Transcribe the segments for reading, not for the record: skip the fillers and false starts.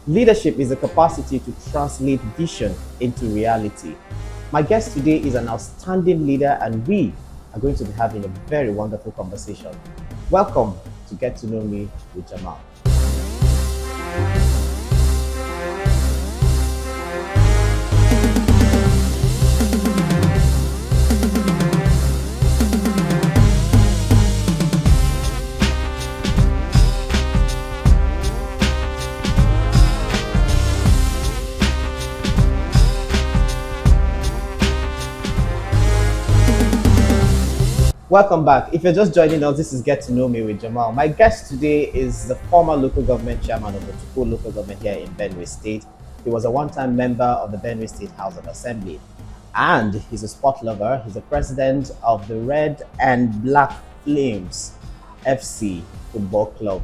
Leadership is the capacity to translate vision into reality. My guest today is an outstanding leader, and we are going to be having a very wonderful conversation. Welcome to Get to Know Me with Jamal. Welcome back. If you're just joining us, this is Get to Know Me with Jamal. My guest today is the former local government chairman of Oturkpo local government here in Benue State. He was a one-time member of the Benue State House of Assembly. And he's a sport lover. He's the president of the Red and Black Flames FC Football Club.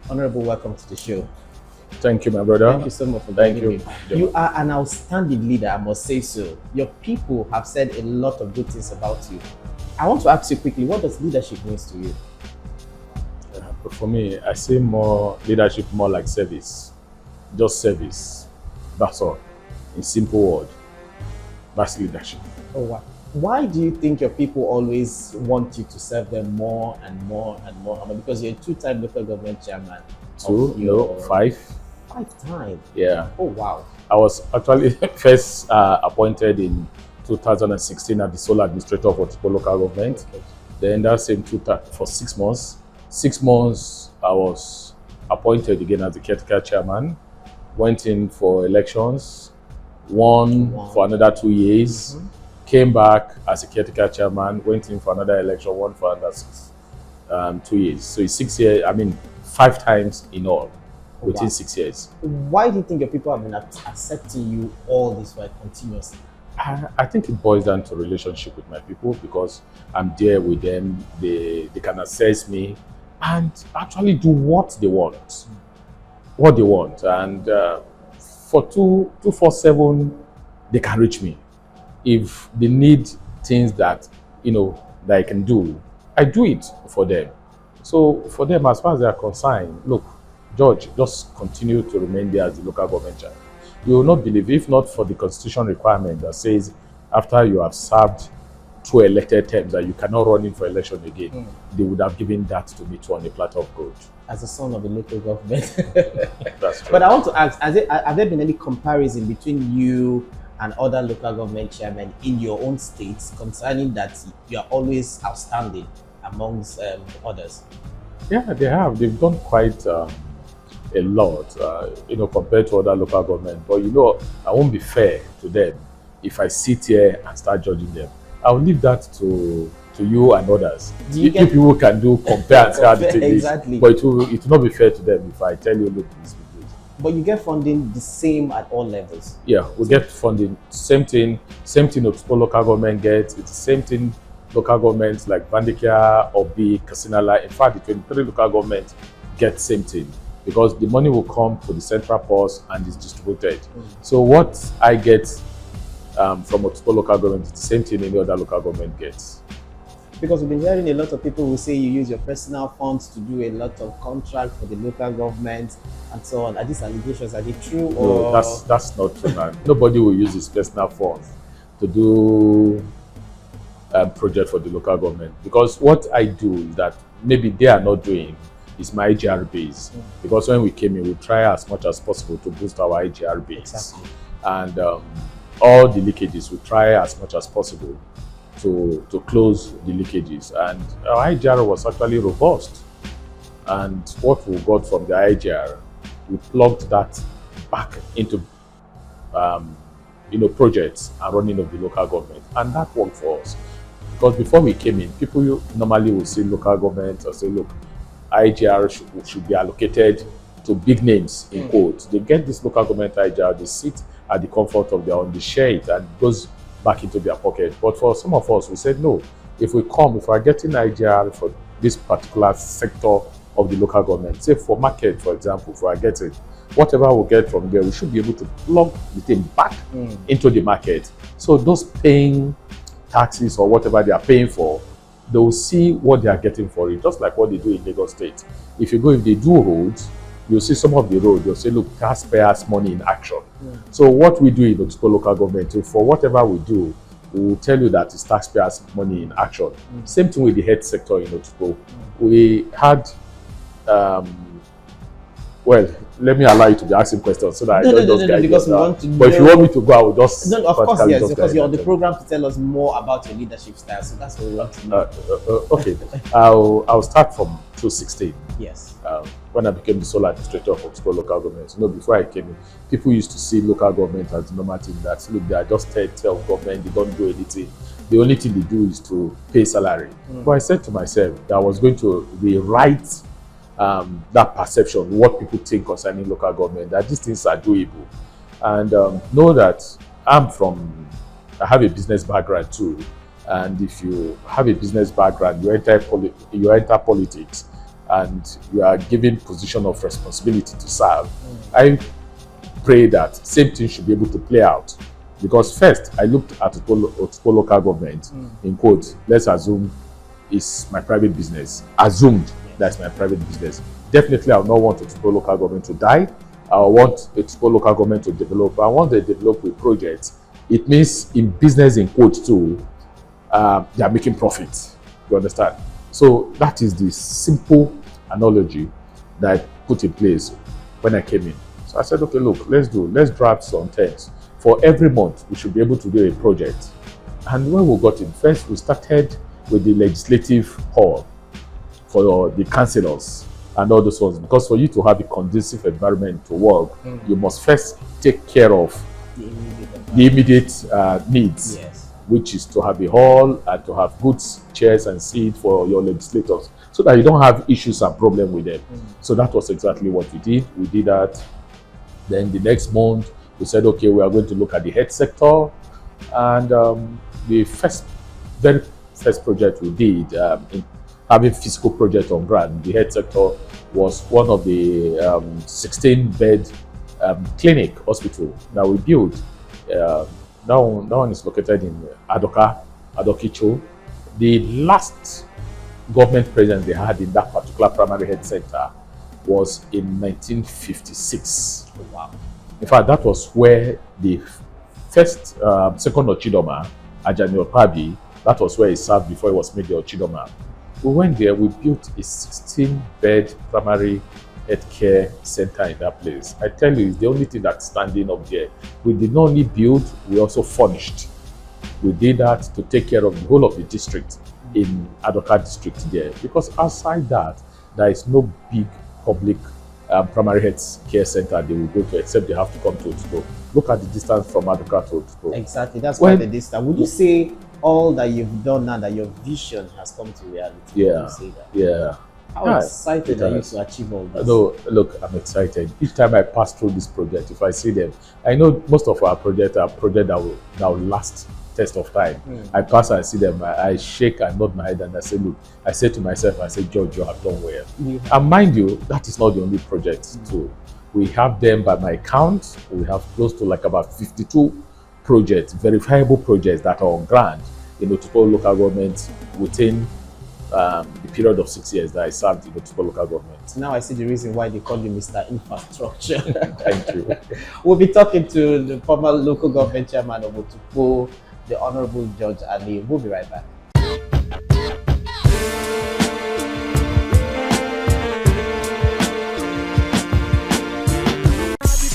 Honorable, welcome to the show. Thank you, my brother. Thank you so much for Thank joining you. me. You are an outstanding leader, I must say so. Your people have said a lot of good things about you. I want to ask you quickly, what does leadership mean to you? For me, I see more leadership more like service. Just service. That's all. In simple word. That's leadership. Oh, wow. Why do you think your people always want you to serve them more and more and more? I mean, because you're a two-time local government chairman. Five. 5 times? Yeah. Oh, wow. I was actually first appointed in 2016 as the sole administrator of Oturkpo local government. Okay. Then that same for 6 months. 6 months, I was appointed again as the caretaker chairman. Went in for elections. Won for another 2 years. Came back as a caretaker chairman. Went in for another election. Won for another 2 years. So it's 6 years. I mean, 5 times in all within 6 years. Why do you think your people have been accepting you all this while continuously? I think it boils down to relationship with my people, because I'm there with them. They can assess me and actually do what they want. What they want. And for 247, they can reach me. If they need things that, that I can do, I do it for them. So for them, as far as they are concerned, look, George, just continue to remain there as the local government chairman. You will not believe, if not for the constitution requirement that says after you have served 2 elected terms that you cannot run in for election again, they would have given that to me too on a platter of gold. As a son of a local government. That's true. But I want to ask, have there been any comparison between you and other local government chairmen in your own states concerning that you are always outstanding amongst others? Yeah, they have. They've done quite a lot, compared to other local government. But I won't be fair to them if I sit here and start judging them. I'll leave that to you and others. You people can do compare and see how the thing exactly. But it will not be fair to them if I tell you, look, this. But you get funding the same at all levels. Yeah, we get funding. Same thing Oturkpo local government gets. It's the same thing local governments like Vandikia, Obi, Kasinala. In fact, the 23 local governments get same thing, because the money will come to the central purse and is distributed. So what I get from Oturkpo local government is the same thing any other local government gets. Because we've been hearing a lot of people who say you use your personal funds to do a lot of contracts for the local government and so on. Are these allegations, are they true? No, that's not true, man. Nobody will use his personal funds to do project for the local government, because what I do is that maybe they are not doing is my IGR base. Because when we came in, we try as much as possible to boost our IGR base. Exactly. And all the leakages, we try as much as possible to close the leakages. And our IGR was actually robust. And what we got from the IGR, we plugged that back into projects and running of the local government. And that worked for us. Because before we came in, people normally would see local government or say, look, IGR should be allocated to big names, in quotes. They get this local government IGR, they sit at the comfort of their own, they share it, and it goes back into their pocket. But for some of us, we said, no, if we are getting IGR for this particular sector of the local government, say for market, for example, if we are getting whatever we get from there, we should be able to plug the thing back into the market. So those paying taxes or whatever they are paying for, they will see what they are getting for it, just like what they do in Lagos State. If they do roads, you'll see some of the road, you'll say, look, taxpayers' money in action. So what we do in Oturkpo local government, for whatever we do, we will tell you that it's taxpayers' money in action. Same thing with the health sector in Oturkpo. We had, well, let me allow you to be asking questions so that I don't just guide you. Because we want to But if you want me to go, I will just. No, of course, yes, because you're on the program to tell us more about your leadership style. So that's what we want to know. Okay, I'll start from 2016. Yes. When I became the sole administrator of Oturkpo local government. Before I came in, people used to see local government as the normal thing that, look, they are just third of government, they don't do anything. The only thing they do is to pay salary. But I said to myself that I was going to rewrite that perception, what people think concerning local government, that these things are doable. And know that I have a business background too. And if you have a business background, you enter politics, and you are given position of responsibility to serve. I pray that same thing should be able to play out. Because first, I looked at Oturkpo local government, in quotes, let's assume it's my private business. Assumed that's my private business. Definitely, I will not want Oturkpo local government to die. I want Oturkpo local government to develop. I want to develop with projects. It means in business, in quotes too, they are making profit. You understand? So that is the simple analogy that I put in place when I came in. So I said, okay, look, let's draft some terms. For every month, we should be able to do a project. And when we got in, first we started with the legislative hall for the councillors and all those ones. Because for you to have a conducive environment to work, you must first take care of the immediate needs. Yes. Which is to have a hall and to have good chairs and seats for your legislators, so that you don't have issues and problems with them. So that was exactly what we did. We did that. Then the next month, we said, okay, we are going to look at the health sector. And the very first project we did, in having physical project on ground, the health sector was one of the 16-bed hospital that we built. That one is located in Adokicho. The last government presence they had in that particular primary health center was in 1956. Wow. In fact, that was where the second Ochidoma, Ajani Opabi, that was where he served before he was made the Ochidoma. We went there, we built a 16-bed primary healthcare center in that place. I tell you, it's the only thing that's standing up there. We did not only build, we also furnished. We did that to take care of the whole of the district in Adoka district there. Because outside that, there is no big public primary health care center they will go to, except they have to come to Oturkpo. Look at the distance from Adoka to Oturkpo. Exactly, that's quite the distance. Would you say all that you've done now, that your vision has come to reality? Yeah, Would you say that? yeah. How excited are you to achieve all this? No, look, I'm excited. Each time I pass through this project, if I see them, I know most of our projects are projects that will last test of time. I pass and see them, I shake and nod my head and I say, look, I say to myself, I say, George, you have done well. And mind you, that is not the only project too. We have them, by my count, we have close to like about 52 projects, verifiable projects that are on ground in Oturkpo local government within the period of 6 years that I served in Oturkpo local government. Now I see the reason why they call you Mr. Infrastructure. Thank you. We'll be talking to the former local government chairman of Oturkpo, the Honorable George Ali. We'll be right back.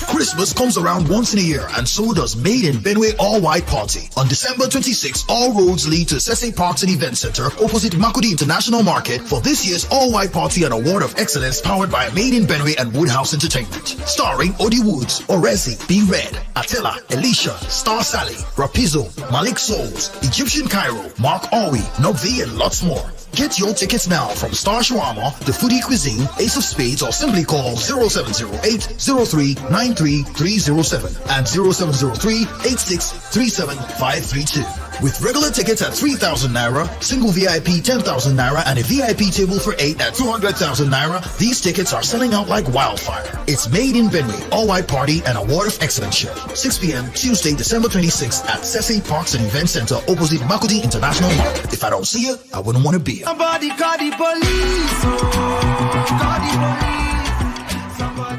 Christmas comes around once in a year, and so does Made in Benue All-White Party. On December 26, all roads lead to Sese Parks and Event Center opposite Makudi International Market for this year's All-White Party and Award of Excellence powered by Made in Benue and Woodhouse Entertainment. Starring Odi Woods, Orezi, B Red, Atela, Elisha, Star Sally, Rapizo, Malik Souls, Egyptian Cairo, Mark Awi, Nobvi, and lots more. Get your tickets now from Star Shawarma, The Foodie Cuisine, Ace of Spades, or simply call 0708-03-93307 and 0703-8637-532. With regular tickets at 3,000 Naira, single VIP 10,000 Naira, and a VIP table for 8 at 200,000 Naira, these tickets are selling out like wildfire. It's Made in Benue, All-White Party and Award of Excellence Show. 6 p.m. Tuesday, December 26th at Sese Parks and Event Center opposite Makudi International Market. If I don't see you, I wouldn't want to be here. Somebody call the police. Oh, call the police. Somebody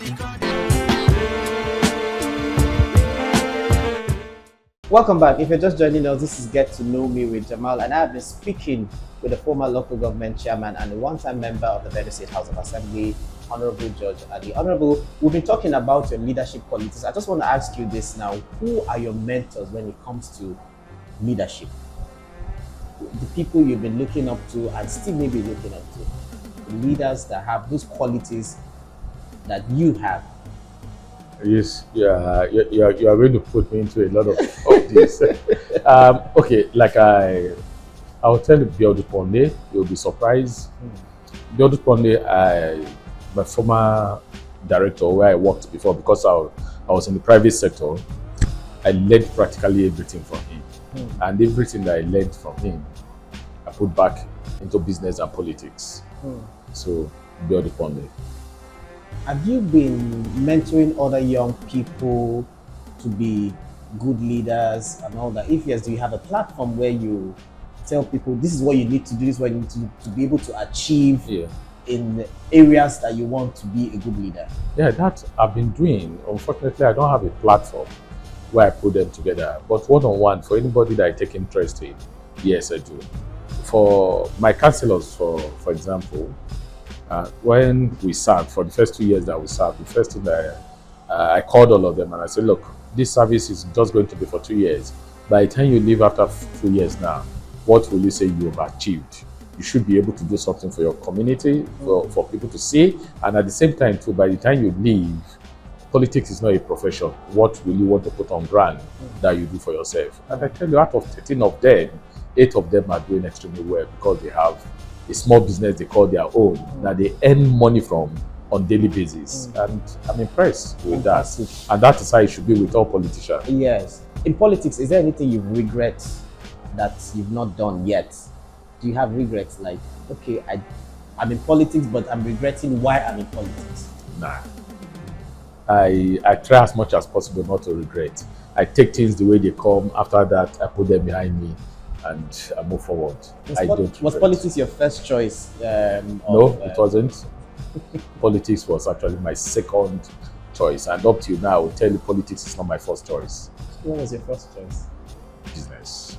Welcome back. If you're just joining us, this is Get to Know Me with Jamal, and I have been speaking with the former local government chairman and a one-time member of the Benue State House of Assembly, Honorable Judge Adi. Honorable, we've been talking about your leadership qualities. I just want to ask you this now. Who are your mentors when it comes to leadership? The people you've been looking up to and still maybe looking up to. The leaders that have those qualities that you have. Yes, yeah, you are going to put me into a lot of this. Okay, like I'll tell you, Oturkpo, you'll be surprised. Oturkpo, my former director where I worked before, because I was in the private sector, I learned practically everything from him. And everything that I learned from him, I put back into business and politics. So, Oturkpo. Have you been mentoring other young people to be good leaders and all that? If yes, do you have a platform where you tell people this is what you need to do, this is what you need to do to be able to achieve in areas that you want to be a good leader? Yeah, that I've been doing. Unfortunately, I don't have a platform where I put them together. But one-on-one, for anybody that I take interest in, yes, I do. For my counselors, for example, when we served, for the first 2 years that we served, the first thing that I called all of them and I said, look, this service is just going to be for 2 years. By the time you leave after 2 years now, what will you say you have achieved? You should be able to do something for your community, for people to see. And at the same time, too, by the time you leave, politics is not a profession. What will you want to put on ground that you do for yourself? And I tell you, out of 13 of them, 8 of them are doing extremely well because they have a small business they call their own that they earn money from on daily basis. And I'm impressed with that. And that is how it should be with all politicians. Yes. In politics, is there anything you regret that you've not done yet? Do you have regrets like, okay, I'm in politics, but I'm regretting why I'm in politics? Nah. I try as much as possible not to regret. I take things the way they come. After that, I put them behind me and I move forward. Was politics your first choice? No, it wasn't. Politics was actually my second choice. And up till now, I will tell you politics is not my first choice. What was your first choice? Business.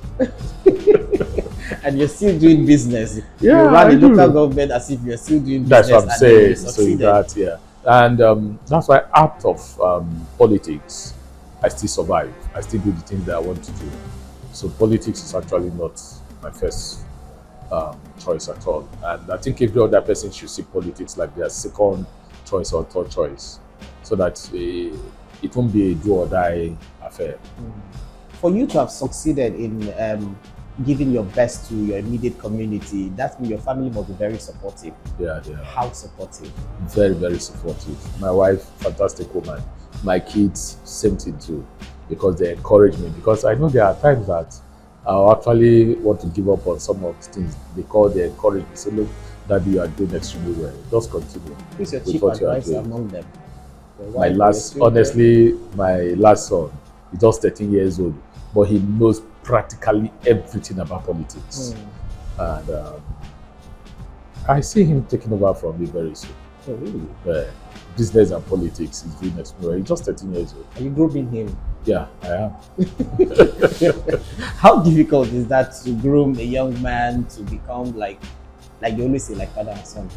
And you're still doing business. Yeah, you run the local government as if you're still doing business. That's what I'm saying. So that, yeah. And that's why out of politics, I still survive. I still do the things that I want to do. So politics is actually not my first choice at all. And I think every other person should see politics like their second choice or third choice, so that it won't be a do or die affair. For you to have succeeded in giving your best to your immediate community, that means your family must be very supportive. Yeah, they are. How supportive? Very, very supportive. My wife, fantastic woman. My kids, same thing too, because they encourage me. Because I know there are times that I actually want to give up on some of the things. They encourage me. Say, look, Daddy, you are doing extremely well. Just continue. Who's your chief advisor among them? My last son, he's just 13 years old, but he knows practically everything about politics. And I see him taking over from me very soon. Oh, really? Business and politics is doing extremely well. He's just 13 years old. Are you grooming him? Yeah, I am. How difficult is that to groom a young man to become like you always say, like father and son?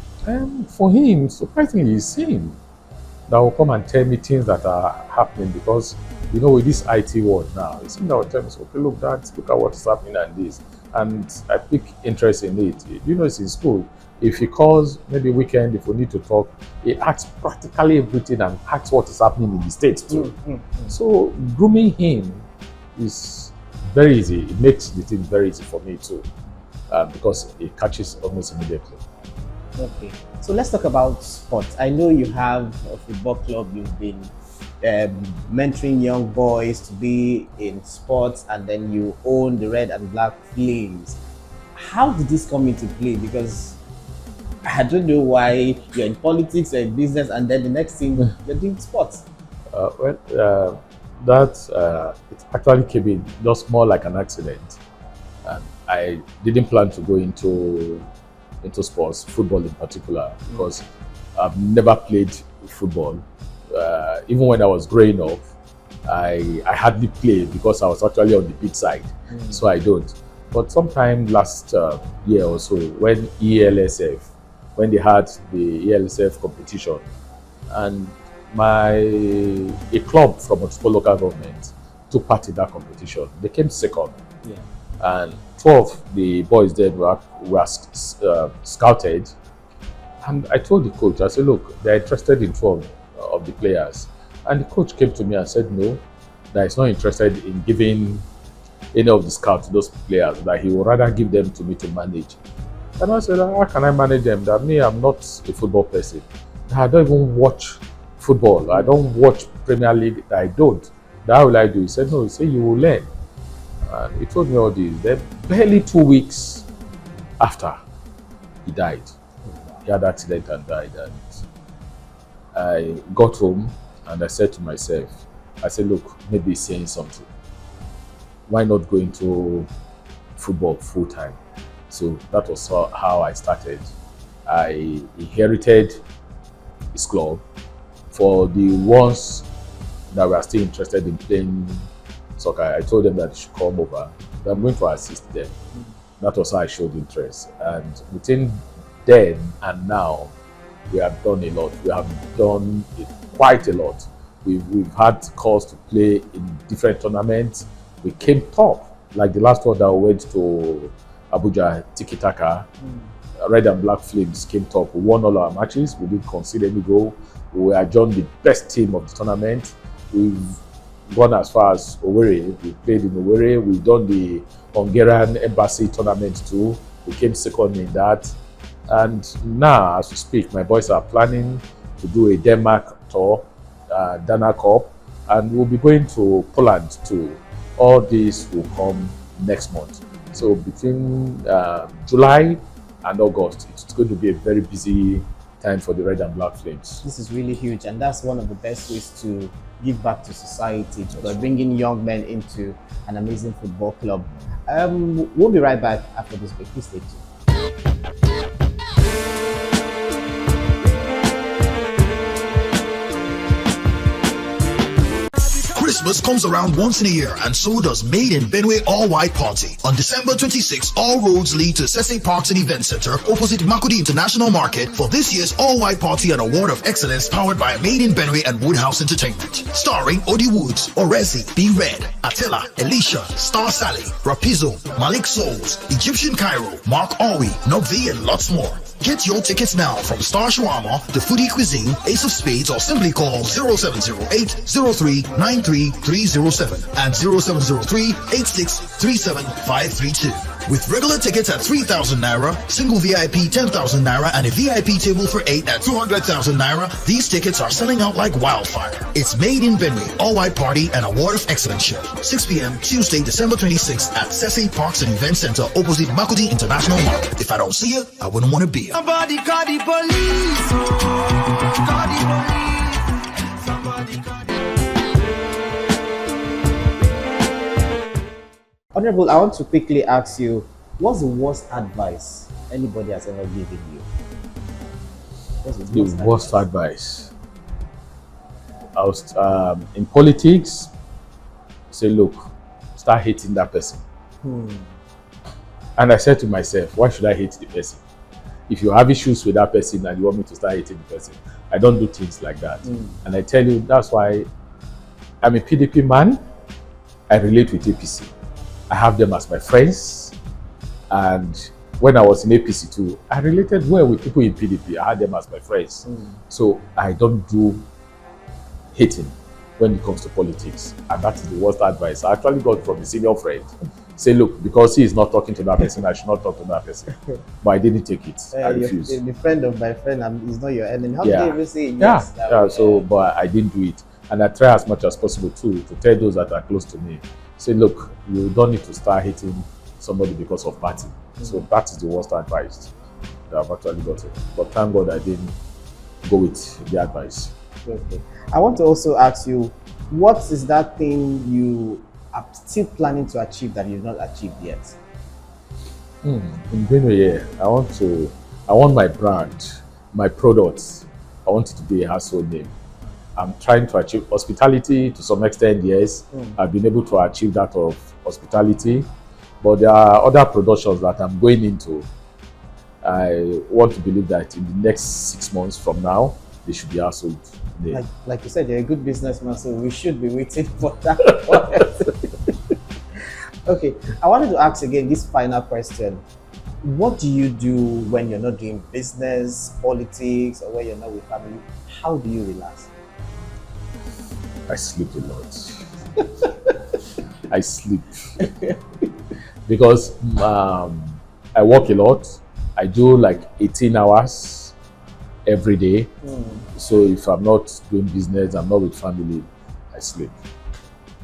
For him, surprisingly, it's him that will come and tell me things that are happening, because with this IT world now, it's him that will tell me, okay, look, Dad, look at what's happening and this. And I pick interest in it. It's in school. If he calls, maybe weekend, if we need to talk, he asks practically everything and asks what is happening in the States too. So grooming him is very easy. It makes the thing very easy for me too, because it catches almost immediately. Okay, so let's talk about sports. I know you have a football club. You've been mentoring young boys to be in sports, and then you own the Red and Black Flames. How did this come into play? Because I don't know why you're in politics or in business, and then the next thing you're doing sports. It actually came in just more like an accident. I didn't plan to go into sports, football in particular, because I've never played football. Even when I was growing up, I hardly play because I was actually on the beat side, so I don't. But sometime last year or so, when when they had the ELSF competition, and my a club from Oturkpo local government took part in that competition. They came second, Yeah. and 12 the boys then were scouted. And I told the coach, I said, look, they're interested in 12 of the players. And the coach came to me and said, no, that he's not interested in giving any of the scouts to those players, that he would rather give them to me to manage. And I said, how can I manage them? That me, I'm not a football person. I don't even watch football. I don't watch Premier League. I don't. That how will I do? He said, no, he said, you will learn. And he told me all this. Then barely 2 weeks after, he died. He had an accident and died. And I got home and I said to myself, I said, look, maybe he's saying something. Why not go into football full time? So that was how I started. I inherited his club. For the ones that were still interested in playing soccer, I told them that they should come over. That I'm going to assist them. That was how I showed interest. And between then and now, we have done a lot. We have done quite a lot. We've had calls to play in different tournaments. We came top, like the last one that went to Abuja, Tiki Taka. Red and Black Flames came top. We won all our matches. We didn't concede any goal. We adjourned the best team of the tournament. We've gone as far as Owerri. We played in Owerri. We've done the Hungarian Embassy tournament too. We came second in that. And now, as we speak, my boys are planning to do a Denmark tour, Dana Cup, and we'll be going to Poland too. All this will come next month. So between July and August, it's going to be a very busy time for the Red and Black Flames. This is really huge, and that's one of the best ways to give back to society, by bringing young men into an amazing football club. We'll be right back after this break. Please stay tuned. Christmas comes around once in a year, and so does Made in Benue All-White Party. On December 26th, all roads lead to Sese Parks and Event Center opposite Makudi International Market for this year's All-White Party and Award of Excellence powered by Made in Benue and Woodhouse Entertainment. Starring Odi Woods, Orezi, B Red, Attila, Elisha, Star Sally, Rapizo, Malik Souls, Egyptian Cairo, Mark Owi, Nobvi, and lots more. Get your tickets now from Star Shawarma, The Foodie Cuisine, Ace of Spades, or simply call 0708-03-93307 and 0703-8637-532. With regular tickets at 3,000 Naira, single VIP 10,000 Naira, and a VIP table for 8 at 200,000 Naira, these tickets are selling out like wildfire. It's Made in Benue, All-White Party and Award of Excellence Show. 6 p.m. Tuesday, December 26th at Sese Parks and Event Center opposite Makudi International Market. If I don't see you, I wouldn't want to be here. Somebody call the police. Call the police. Somebody call the Honorable, I want to quickly ask you, what's the worst advice anybody has ever given you? What's The worst advice. I was in politics. Say, look, start hating that person. And I said to myself, why should I hate the person? If you have issues with that person and you want me to start hating the person, I don't do things like that. And I tell you, that's why I'm a PDP man. I relate with APC. I have them as my friends. And when I was in APC too, I related well with people in PDP. I had them as my friends. So I don't do hating when it comes to politics. And that is the worst advice I actually got from a senior friend. Say, look, because he is not talking to that person, I should not talk to that person. But I didn't take it. I refused. The friend of my friend is not your enemy. How Yeah. can you even say yes? But I didn't do it. And I try as much as possible too to tell those that are close to me. Say, look, you don't need to start hating somebody because of party. So that is the worst advice that I've actually gotten. But thank God I didn't go with the advice. Okay. I want to also ask you, what is that thing you are still planning to achieve that you've not achieved yet? In Benue, I want my brand, my products, I want it to be a household name. I'm trying to achieve hospitality to some extent. Yes, I've been able to achieve that of hospitality, but there are other productions that I'm going into. I want to believe that in the next 6 months from now, they should be household name. Like you said, you're a good businessman, so we should be waiting for that. Okay, I wanted to ask again this final question. What do you do when you're not doing business, politics, or when you're not with family? How do you relax? I sleep a lot. I sleep because I work a lot. I do like 18 hours every day. So if I'm not doing business, I'm not with family, I sleep.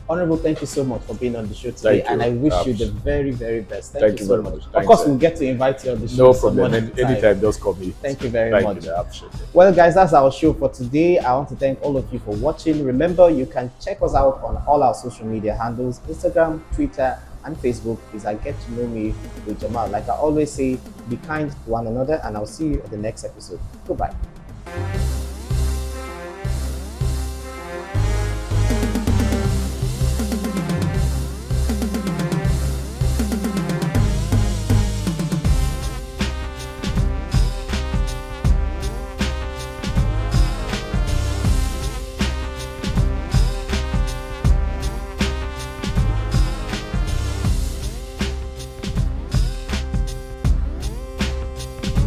Honorable, thank you so much for being on the show today, and I wish you the very, very best. Thank you so very much. much. Of Thanks, course, sir. we'll get to invite you on the show. No some problem. other time. Anytime, just call me. Thank you very Thank much. you. I appreciate it. Well, guys, that's our show for today. I want to thank all of you for watching. Remember, you can check us out on all our social media handles: Instagram, Twitter, and Facebook. Is I Get to Know Me with Jamal. Like I always say, be kind to one another, and I'll see you at the next episode. Goodbye.